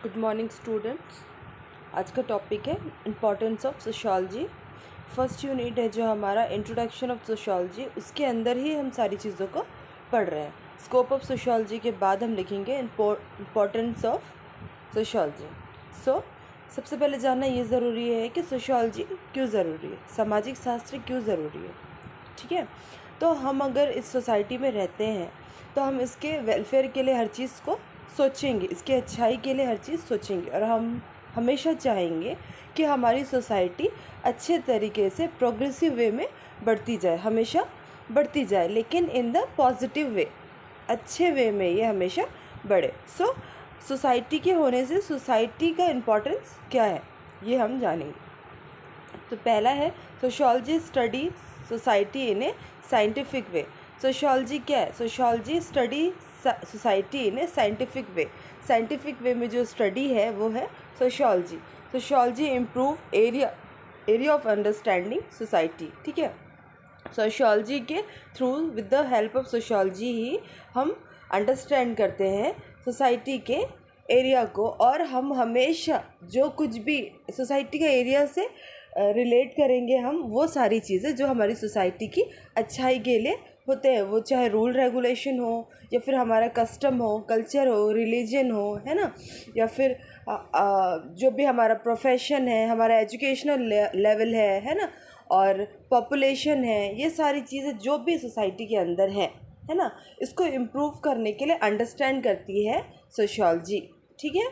Good morning students. आज का topic है importance of sociology. First unit है जो हमारा इंट्रोडक्शन ऑफ सोशोलॉजी, उसके अंदर ही हम सारी चीज़ों को पढ़ रहे हैं। स्कोप ऑफ सोशोलॉजी के बाद हम लिखेंगे इम्पोर्टेंस ऑफ सोशोलॉजी। सबसे पहले जानना ये ज़रूरी है कि सोशोलॉजी क्यों ज़रूरी है, सामाजिक शास्त्र क्यों ज़रूरी है। ठीक है, तो हम अगर इस सोसाइटी में रहते हैं तो हम इसके वेलफेयर के लिए हर चीज़ को सोचेंगे, इसके अच्छाई के लिए हर चीज़ सोचेंगे और हम हमेशा चाहेंगे कि हमारी सोसाइटी अच्छे तरीके से प्रोग्रेसिव वे में बढ़ती जाए, हमेशा बढ़ती जाए, लेकिन इन द पॉजिटिव वे, अच्छे वे में ये हमेशा बढ़े। सोसाइटी के होने से सोसाइटी का इम्पोर्टेंस क्या है ये हम जानेंगे। तो पहला है sociology study society in a scientific way. Sociology क्या है? Sociology study society in a scientific way. Scientific way में जो स्टडी है वो है sociology. Sociology improve area of understanding society. ठीक है, सोशोलॉजी के through with the help of sociology ही हम अंडरस्टैंड करते हैं सोसाइटी के एरिया को, और हम हमेशा जो कुछ भी सोसाइटी का एरिया से रिलेट करेंगे हम वो सारी चीज़ें जो हमारी सोसाइटी की अच्छाई के लिए होते हैं, वो चाहे रूल रेगुलेशन हो या फिर हमारा कस्टम हो, कल्चर हो, रिलीजन हो, है ना, या फिर जो भी हमारा प्रोफेशन है, हमारा एजुकेशनल लेवल है ना, और पॉपुलेशन है, ये सारी चीज़ें जो भी सोसाइटी के अंदर है ना, इसको इम्प्रूव करने के लिए अंडरस्टैंड करती है सोशोलॉजी। ठीक है,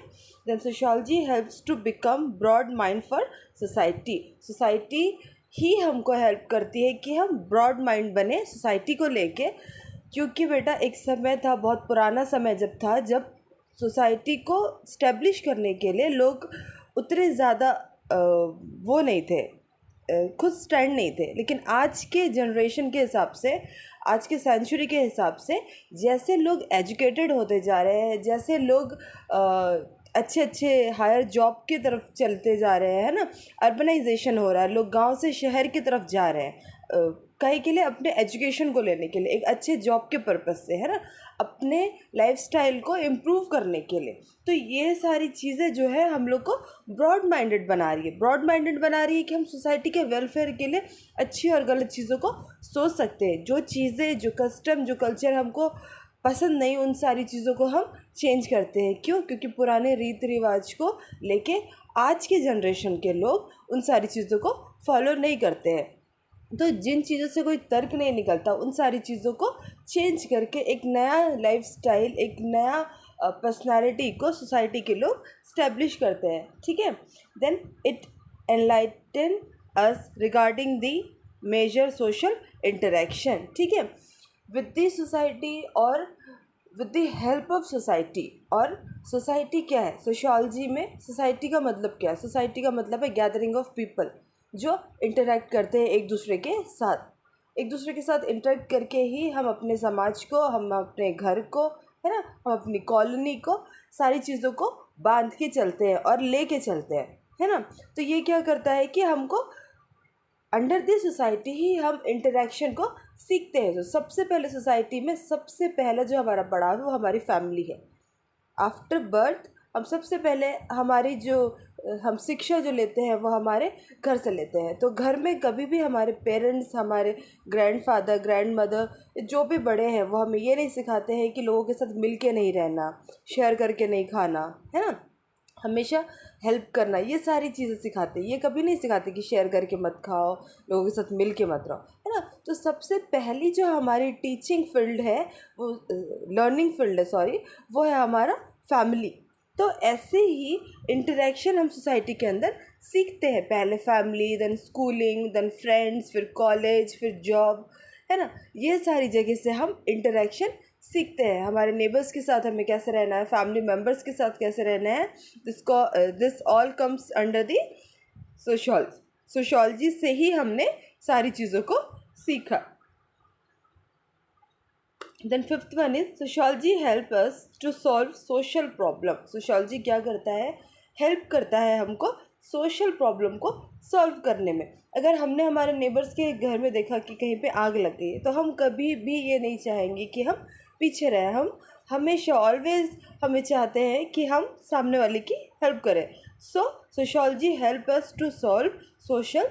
then sociology helps to become broad mind for society. Society ही हमको हेल्प करती है कि हम ब्रॉड माइंड बने सोसाइटी को लेके, क्योंकि बेटा एक समय था, बहुत पुराना समय जब सोसाइटी को स्टैब्लिश करने के लिए लोग उतने ज़्यादा वो नहीं थे, खुद स्टैंड नहीं थे। लेकिन आज के जनरेशन के हिसाब से, आज के सेंचुरी के हिसाब से, जैसे लोग एजुकेटेड होते जा रहे हैं, जैसे लोग अच्छे अच्छे हायर जॉब की तरफ चलते जा रहे हैं, है ना, अर्बनाइजेशन हो रहा है, लोग गांव से शहर की तरफ जा रहे हैं कहीं के लिए, अपने एजुकेशन को लेने के लिए, एक अच्छे जॉब के पर्पस से, है ना, अपने लाइफस्टाइल को इम्प्रूव करने के लिए। तो ये सारी चीज़ें जो है हम लोग को ब्रॉड माइंडेड बना रही है, कि हम सोसाइटी के वेलफेयर के लिए अच्छी और गलत चीज़ों को सोच सकते हैं। जो चीज़ें, जो कस्टम, जो कल्चर हमको पसंद नहीं, उन सारी चीज़ों को हम चेंज करते हैं। क्यों? क्योंकि पुराने रीति रिवाज को लेके आज के जनरेशन के लोग उन सारी चीज़ों को फॉलो नहीं करते हैं। तो जिन चीज़ों से कोई तर्क नहीं निकलता, उन सारी चीज़ों को चेंज करके एक नया लाइफस्टाइल, एक नया पर्सनालिटी को सोसाइटी के लोग स्टैब्लिश करते हैं। ठीक है, then it enlighten us regarding the major social interaction. ठीक है, विद दी सोसाइटी और with the help of society. और सोसाइटी क्या है? सोशोलॉजी में सोसाइटी का मतलब क्या है? सोसाइटी का मतलब है गैदरिंग ऑफ पीपल जो इंटरेक्ट करते हैं एक दूसरे के साथ। एक दूसरे के साथ इंटरेक्ट करके ही हम अपने समाज को, हम अपने घर को, है ना, हम अपनी कॉलोनी को, सारी चीज़ों को बांध के चलते हैं और ले के चलते हैं, है ना। तो ये क्या करता है कि हमको अंडर दिस सोसाइटी ही हम इंटरेक्शन को सीखते हैं। तो सबसे पहले सोसाइटी में सबसे पहला जो हमारा बड़ा है वो हमारी फैमिली है। आफ्टर बर्थ हम सबसे पहले हमारी जो हम शिक्षा जो लेते हैं वो हमारे घर से लेते हैं। तो घर में कभी भी हमारे पेरेंट्स, हमारे ग्रैंडफादर, ग्रैंडमदर, जो भी बड़े हैं, वो हमें ये नहीं सिखाते हैं कि लोगों के साथ मिल के नहीं रहना, शेयर करके नहीं खाना, है ना, हमेशा हेल्प करना, ये सारी चीज़ें सिखाते हैं। ये कभी नहीं सिखाते कि शेयर करके मत खाओ, लोगों के साथ मिल के मत रहो, है ना। तो सबसे पहली जो हमारी टीचिंग फील्ड है, वो लर्निंग फील्ड है, सॉरी, वो है हमारा फैमिली। तो ऐसे ही इंटरेक्शन हम सोसाइटी के अंदर सीखते हैं। पहले family, then schooling, then friends, फिर कॉलेज, फिर जॉब, है ना। ये सारी जगह से हम इंटरेक्शन सीखते हैं। हमारे नेबर्स के साथ हमें कैसे रहना है, फैमिली मेम्बर्स के साथ कैसे रहना है, this all comes under the sociology. Sociology से ही हमने सारी चीज़ों को सीखा। Then fifth one is sociology help us to solve social problem. Sociology क्या करता है? हेल्प करता है हमको सोशल प्रॉब्लम को सॉल्व करने में। अगर हमने हमारे नेबर्स के घर में देखा कि कहीं पे आग लग गई है, तो हम कभी भी ये नहीं चाहेंगे कि हम पीछे रहें, हम हमेशा ऑलवेज हमें चाहते हैं कि हम सामने वाले की हेल्प करें. So sociology help us to solve social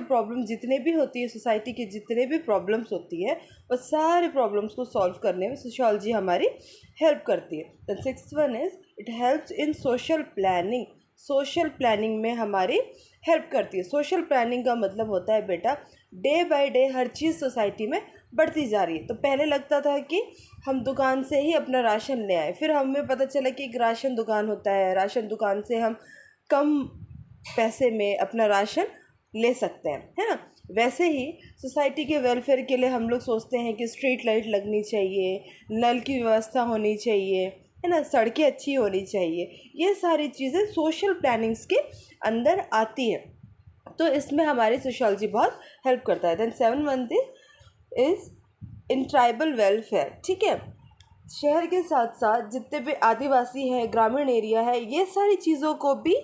problem जितने भी होती है, सोसाइटी के जितने भी प्रॉब्लम्स होती है, वो सारे प्रॉब्लम्स को सॉल्व करने में सोशोलॉजी हमारी हेल्प करती है. The sixth one is it helps in social planning में हमारी हेल्प करती है. सोशल प्लानिंग का मतलब होता है बेटा, day by day her cheese society में बढ़ती जा रही है. तो पहले लगता था कि हम दुकान से ही अपना राशन ले आए, फिर हमें पता चला कि एक राशन दुकान होता है, राशन दुकान से हम कम पैसे में अपना राशन ले सकते हैं, है ना. वैसे ही सोसाइटी के वेलफेयर के लिए हम लोग सोचते हैं कि स्ट्रीट लाइट लगनी चाहिए, नल की व्यवस्था होनी चाहिए, है ना, सड़कें अच्छी होनी चाहिए. ये सारी चीज़ें सोशल प्लानिंग्स के अंदर आती है. तो इसमें हमारी सोशोलॉजी बहुत हेल्प करता है. Then 7 is in tribal welfare. ठीक है, शहर के साथ साथ जितने भी आदिवासी हैं, ग्रामीण एरिया है, ये सारी चीज़ों को भी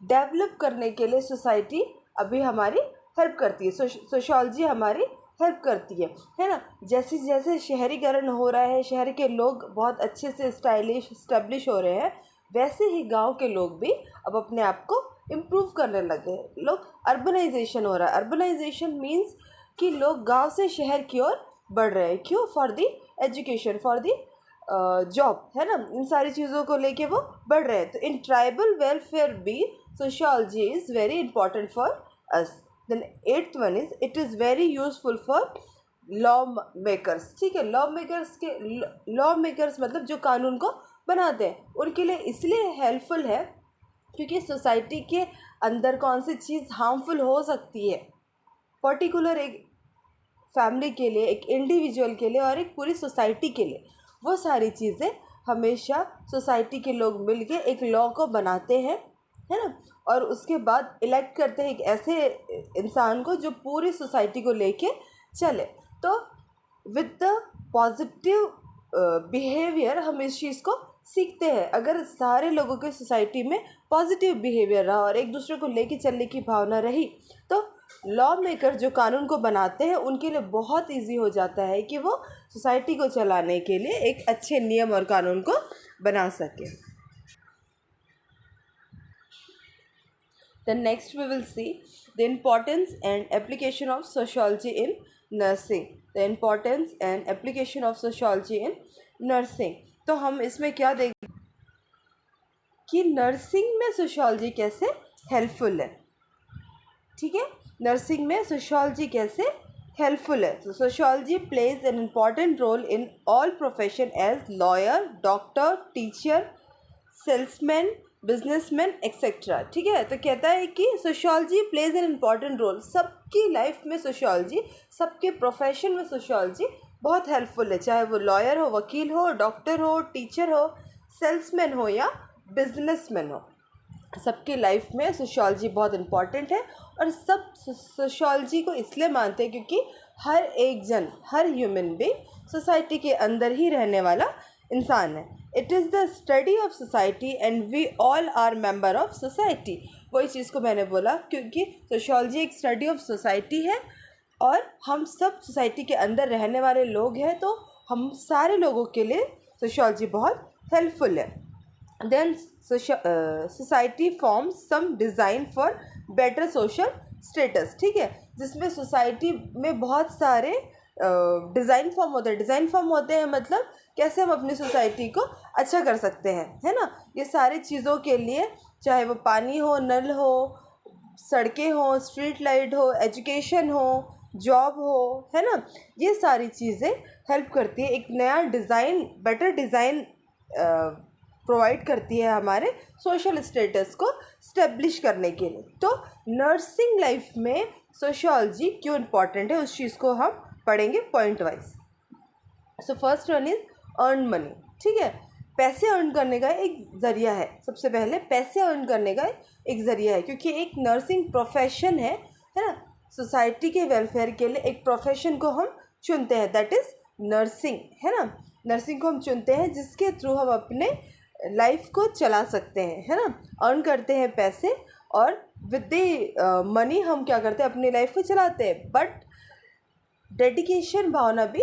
डेवलप करने के लिए सोसाइटी अभी हमारी हेल्प करती है. सोशोलॉजी हमारी हेल्प करती है ना. जैसे जैसे शहरीकरण हो रहा है, शहर के लोग बहुत अच्छे से स्टैब्लिश हो रहे हैं, वैसे ही गांव के लोग भी अब अपने आप को इम्प्रूव करने लगे हैं. लोग अर्बनाइजेशन हो रहा है. अर्बनाइजेशन मीन्स कि लोग गांव से शहर की ओर बढ़ रहे हैं. क्यों? For the education, for the job, है ना. इन सारी चीज़ों को लेके वो बढ़ रहे हैं. तो इन ट्राइबल वेलफेयर भी sociology is very important for us. Then 8th one is it is very useful for law makers. ठीक है, लॉ मेकर्स मतलब जो कानून को बनाते हैं, उनके लिए इसलिए हेल्पफुल है क्योंकि सोसाइटी के अंदर कौन सी चीज़ हार्मफुल हो सकती है, पर्टिकुलर एक फैमिली के लिए, एक इंडिविजुअल के लिए और एक पूरी सोसाइटी के लिए, वो सारी चीज़ें हमेशा सोसाइटी के लोग मिलके एक लॉ को बनाते हैं, है ना. और उसके बाद इलेक्ट करते हैं एक ऐसे इंसान को जो पूरी सोसाइटी को लेके चले. तो विद द पॉजिटिव बिहेवियर हम इस चीज़ को सीखते हैं. अगर सारे लोगों के सोसाइटी में पॉजिटिव बिहेवियर रहा और एक दूसरे को लेके चलने की भावना रही, तो लॉ मेकर जो कानून को बनाते हैं उनके लिए बहुत इजी हो जाता है कि वो सोसाइटी को चलाने के लिए एक अच्छे नियम और कानून को बना सके. Then next we will see the importance and application of sociology in nursing. The importance and application of sociology in nursing. तो हम इसमें क्या देखें कि नर्सिंग में सोशोलॉजी कैसे हेल्पफुल है. ठीक है, नर्सिंग में सोशोलॉजी कैसे हेल्पफुल है. तो sociology plays an important role in all profession as lawyer, doctor, teacher, salesman, businessman etcetera. ठीक है, तो कहता है कि sociology plays an important role. सबकी लाइफ में सोशोलॉजी, सबके प्रोफेशन में सोशोलॉजी बहुत हेल्पफुल है. चाहे वो लॉयर हो, वकील हो, डॉक्टर हो, टीचर हो, सेल्समैन हो या बिजनेसमैन हो, सबकी लाइफ में सोशोलॉजी बहुत इम्पॉर्टेंट है. और सब सोशोलॉजी को इसलिए मानते हैं क्योंकि हर एक जन, हर ह्यूमन बीइंग सोसाइटी के अंदर ही रहने वाला इंसान है. It is the study of society and we all are member of society. वही चीज़ को मैंने बोला क्योंकि सोशोलॉजी एक स्टडी ऑफ सोसाइटी है और हम सब सोसाइटी के अंदर रहने वाले लोग हैं, तो हम सारे लोगों के लिए सोशोलॉजी बहुत हेल्पफुल है. Then society form some design for better social status. ठीक है, जिसमें सोसाइटी में बहुत सारे डिज़ाइन फॉर्म होते हैं मतलब कैसे हम अपनी सोसाइटी को अच्छा कर सकते हैं, है ना. ये सारी चीज़ों के लिए, चाहे वो पानी हो, नल हो, सड़कें हो, स्ट्रीट लाइट हो, एजुकेशन हो, जॉब हो, है ना, ये सारी चीज़ें हेल्प करती है. एक नया डिज़ाइन, बेटर डिज़ाइन प्रोवाइड करती है हमारे सोशल स्टेटस को स्टेब्लिश करने के लिए. तो नर्सिंग लाइफ में सोशोलॉजी क्यों इम्पॉर्टेंट है उस चीज़ को हम पढ़ेंगे point wise. So first one is earn money. ठीक है, पैसे अर्न करने का एक ज़रिया है. सबसे पहले पैसे अर्न करने का एक ज़रिया है क्योंकि एक नर्सिंग प्रोफेशन है ना. सोसाइटी के वेलफेयर के लिए एक प्रोफेशन को हम चुनते हैं, दैट इज़ नर्सिंग, है ना. नर्सिंग को हम चुनते हैं जिसके थ्रू हम अपने लाइफ को चला सकते हैं, है ना. अर्न करते हैं पैसे और विद द मनी हम क्या करते हैं, अपनी लाइफ को चलाते हैं. बट डेडिकेशन भावना भी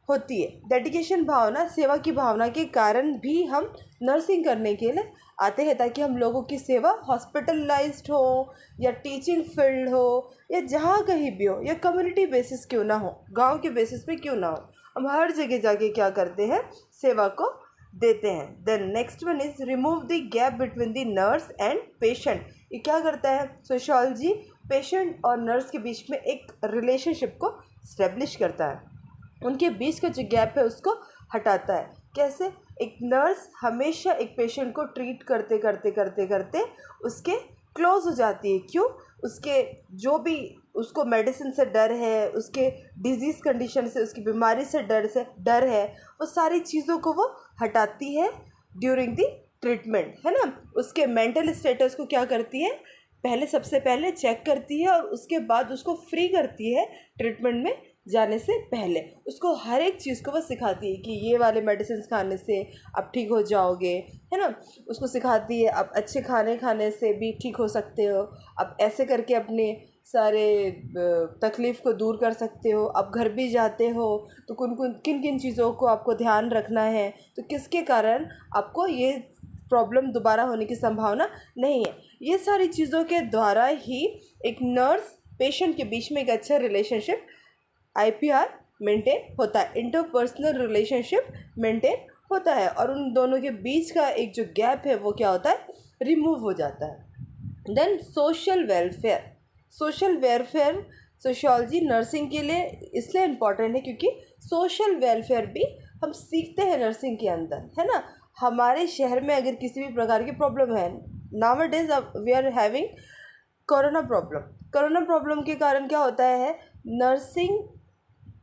होती है। डेडिकेशन भावना, सेवा की भावना के कारण भी हम नर्सिंग करने के लिए आते हैं, ताकि हम लोगों की सेवा हॉस्पिटलाइज्ड हो या टीचिंग फील्ड हो या जहाँ कहीं भी हो, या कम्युनिटी बेसिस क्यों ना हो, गांव के बेसिस पे क्यों ना हो, हम हर जगह जाके क्या करते हैं, सेवा को देते हैं। Then next one is remove the gap between the nurse and patient. ये क्या करता है, सोशियोलॉजी पेशेंट और नर्स के बीच में एक रिलेशनशिप को स्टेब्लिश करता है, उनके बीच का जो गैप है उसको हटाता है। कैसे, एक नर्स हमेशा एक पेशेंट को ट्रीट करते करते करते करते उसके क्लोज हो जाती है। क्यों, उसके जो भी उसको मेडिसिन से डर है, उसके डिजीज़ कंडीशन से, उसकी बीमारी से डर है, वो सारी चीज़ों को वो हटाती है ड्यूरिंग दी ट्रीटमेंट, है ना। उसके मेंटल स्टेटस को क्या करती है, पहले सबसे पहले चेक करती है और उसके बाद उसको फ्री करती है ट्रीटमेंट में जाने से पहले। उसको हर एक चीज़ को वो सिखाती है कि ये वाले मेडिसिन खाने से आप ठीक हो जाओगे, है ना। उसको सिखाती है आप अच्छे खाने खाने से भी ठीक हो सकते हो, आप ऐसे करके अपने सारे तकलीफ़ को दूर कर सकते हो। आप घर भी जाते हो तो किन किन चीज़ों को आपको ध्यान रखना है, तो किसके कारण आपको ये प्रॉब्लम दोबारा होने की संभावना नहीं है। ये सारी चीज़ों के द्वारा ही एक नर्स पेशेंट के बीच में एक अच्छा रिलेशनशिप IPR मेंटेन होता है, इंटरपर्सनल रिलेशनशिप मेंटेन होता है, और उन दोनों के बीच का एक जो गैप है वो क्या होता है, रिमूव हो जाता है। Then social welfare. Social welfare sociology nursing के लिए इसलिए इम्पॉर्टेंट है क्योंकि सोशल वेलफेयर भी हम सीखते हैं नर्सिंग के अंदर, है ना। हमारे शहर में अगर किसी भी प्रकार की प्रॉब्लम है, nowadays we are having corona problem के कारण क्या होता है,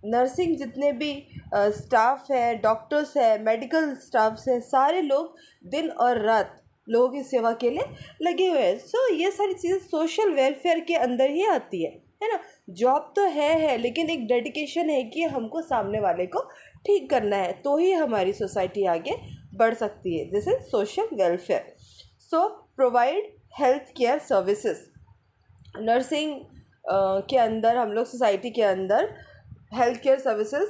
नर्सिंग जितने भी स्टाफ है, डॉक्टर्स है, मेडिकल स्टाफ्स है, सारे लोग दिन और रात लोगों की सेवा के लिए लगे हुए हैं। सो ये सारी चीज़ें सोशल वेलफेयर के अंदर ही आती है ना। जॉब तो है लेकिन एक डेडिकेशन है कि हमको सामने वाले को ठीक करना है, तो ही हमारी सोसाइटी आगे बढ़ सकती है। This is social welfare. So provide health care services. Nursing के अंदर हम लोग सोसाइटी के अंदर हेल्थ केयर सर्विसेज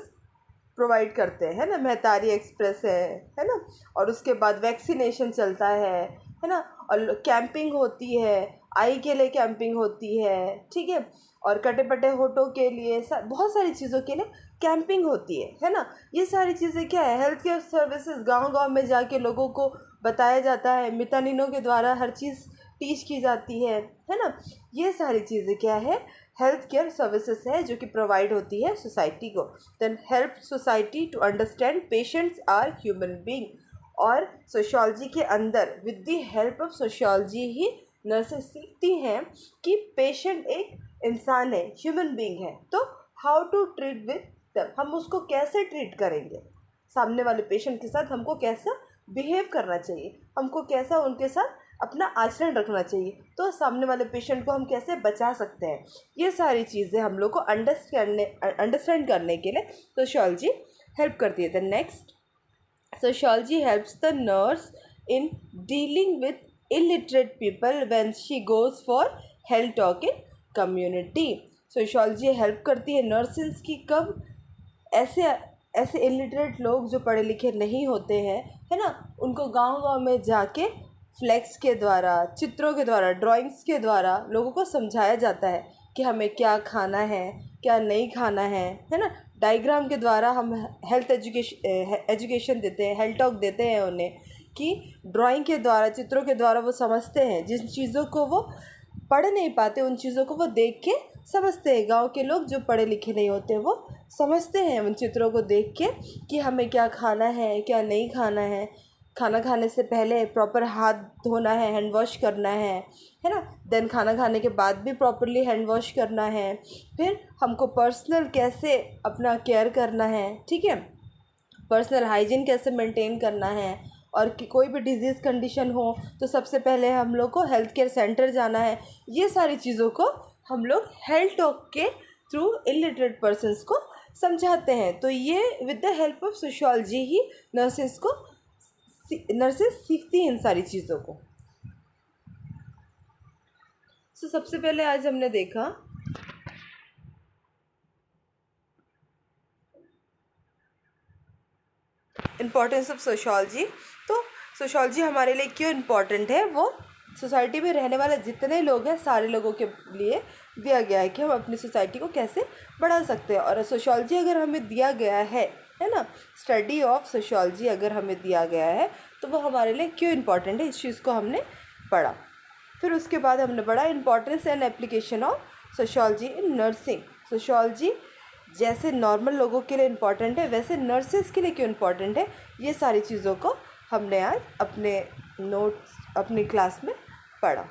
प्रोवाइड करते हैं, है ना। मेहतारी एक्सप्रेस है ना, और उसके बाद वैक्सीनेशन चलता है ना, और कैंपिंग होती है, आई के लिए कैंपिंग होती है, ठीक है, और कटे पटे होठों के लिए बहुत सारी चीज़ों के लिए कैंपिंग होती है ना। ये सारी चीज़ें क्या है, हेल्थ केयर सर्विसेज गांव-गांव में जाके लोगों को बताया जाता है, मितानिनों के द्वारा हर चीज़ टीच की जाती है ना। ये सारी चीज़ें क्या है, हेल्थ केयर सर्विसेज है जो कि प्रोवाइड होती है सोसाइटी को। Then help society to understand patients are human being. और सोशियोलॉजी के अंदर with the help of sociology ही नर्सेस सीखती हैं कि पेशेंट एक इंसान है, ह्यूमन बींग है, तो how to treat with them, हम उसको कैसे ट्रीट करेंगे, सामने वाले पेशेंट के साथ हमको कैसा बिहेव करना चाहिए, हमको कैसा उनके साथ अपना आचरण रखना चाहिए, तो सामने वाले पेशेंट को हम कैसे बचा सकते हैं। ये सारी चीज़ें हम लोग को अंडरस्टैंड करने के लिए सोशियोलॉजी हेल्प करती है। The next, sociology helps the nurse in dealing with illiterate people when she goes for health talk in community. Sociology help करती है नर्सेस की, कब, ऐसे ऐसे इलिटरेट लोग जो पढ़े लिखे नहीं होते हैं, है ना, उनको गांव-गांव में जाके फ्लैक्स के द्वारा, चित्रों के द्वारा, ड्राइंग्स के द्वारा लोगों को समझाया जाता है कि हमें क्या खाना है, क्या नहीं खाना है ना। डायग्राम के द्वारा हम हेल्थ एजुकेशन देते हैं, हेल्थ टॉक देते हैं उन्हें, कि ड्राइंग के द्वारा, चित्रों के द्वारा वो समझते हैं, जिन चीज़ों को वो पढ़ नहीं पाते उन चीज़ों को वो देख के समझते हैं। गांव के लोग जो पढ़े लिखे नहीं होते वो समझते हैं उन चित्रों को देख के कि हमें क्या खाना है, क्या नहीं खाना है, खाना खाने से पहले प्रॉपर हाथ धोना है, हैंड वॉश करना है ना। देन खाना खाने के बाद भी प्रॉपरली हैंड वॉश करना है। फिर हमको पर्सनल कैसे अपना केयर करना है, ठीक है, पर्सनल हाइजीन कैसे मेंटेन करना है, और कि कोई भी डिजीज़ कंडीशन हो तो सबसे पहले हम लोग को हेल्थ केयर सेंटर जाना है। ये सारी चीज़ों को हम लोग हेल्थ टॉक के थ्रू इलिटरेट पर्सन्स को समझाते हैं। तो ये with the help of sociology ही नर्सेस सीखती हैं इन सारी चीज़ों को। सबसे पहले आज हमने देखा इम्पोर्टेंस ऑफ सोशोलॉजी। तो सोशोलॉजी हमारे लिए क्यों इम्पोर्टेंट है, वो सोसाइटी में रहने वाले जितने लोग हैं सारे लोगों के लिए दिया गया है कि हम अपनी सोसाइटी को कैसे बढ़ा सकते हैं। और सोशोलॉजी अगर हमें दिया गया है ना, स्टडी ऑफ सोशोलॉजी अगर हमें दिया गया है तो वो हमारे लिए क्यों इम्पोर्टेंट है, इस चीज़ को हमने पढ़ा। फिर उसके बाद हमने पढ़ा importance and application of sociology in nursing. Sociology जैसे नॉर्मल लोगों के लिए इम्पॉर्टेंट है वैसे नर्सेस के लिए क्यों इम्पॉर्टेंट है, ये सारी चीज़ों को हमने आज अपने नोट्स अपनी क्लास में पढ़ा।